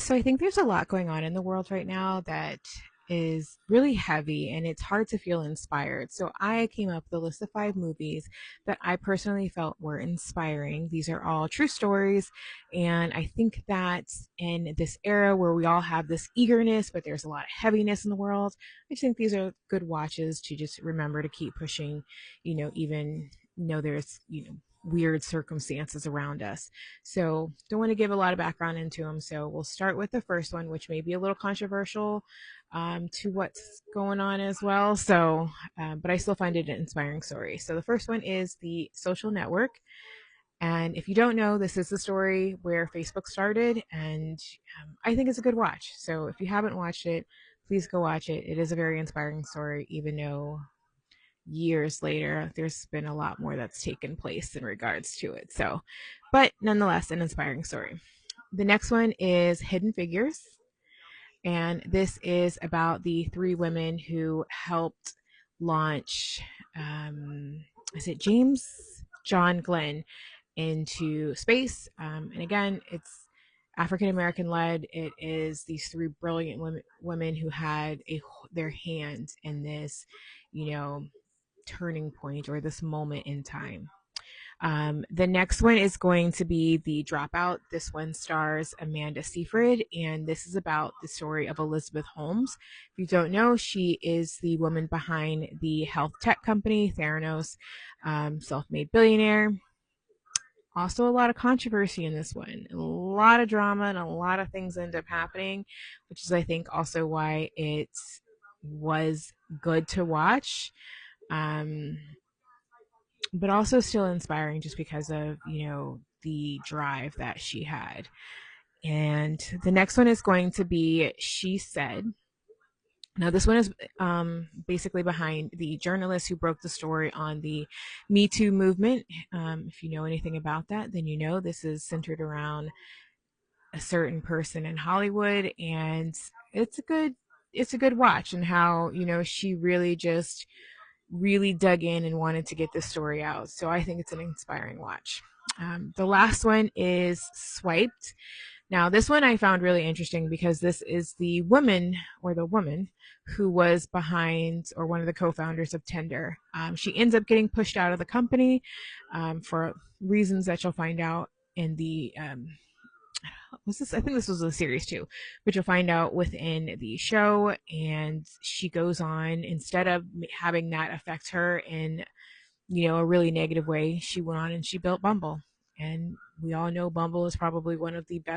So I think there's a lot going on in the world right now that is really heavy and it's hard to feel inspired. So I came up with a list of 5 movies that I personally felt were inspiring. These are all true stories. And I think that in this era where we all have this eagerness, but there's a lot of heaviness in the world, I just think these are good watches to just remember to keep pushing, even there's, weird circumstances around us. So don't want to give a lot of background into them. So we'll start with the first one, which may be a little controversial to what's going on as well. So, but I still find it an inspiring story. So the first one is The Social Network. And if you don't know, this is the story where Facebook started, and I think it's a good watch. So if you haven't watched it, please go watch it. It is a very inspiring story, even though years later there's been a lot more that's taken place in regards to it. So, but nonetheless, an inspiring story. The next one is Hidden Figures. And this is about the 3 women who helped launch, is it James John Glenn into space? And again, it's African American led. It is these 3 brilliant women who had their hands in this, turning point or this moment in time. The next one is going to be The Dropout. This one stars Amanda Seyfried, and this is about the story of Elizabeth Holmes. If you don't know, she is the woman behind the health tech company Theranos, self-made billionaire. Also, a lot of controversy in this one, a lot of drama, and a lot of things end up happening, which is, I think, also why it was good to watch. Um, but also still inspiring just because of, the drive that she had. And the next one is going to be She Said. Now, this one is basically behind the journalist who broke the story on the Me Too movement. If you know anything about that, then you know this is centered around a certain person in Hollywood, and it's a good watch, and how she really dug in and wanted to get this story out. So I think it's an inspiring watch. The last one is Swiped. Now, this one I found really interesting because this is the woman who was behind or one of the co-founders of Tinder. She ends up getting pushed out of the company for reasons that you'll find out in the was this I think this was a series too, but you'll find out within the show. And she goes on, instead of having that affect her in a really negative way, she went on and she built Bumble. And we all know Bumble is probably one of the best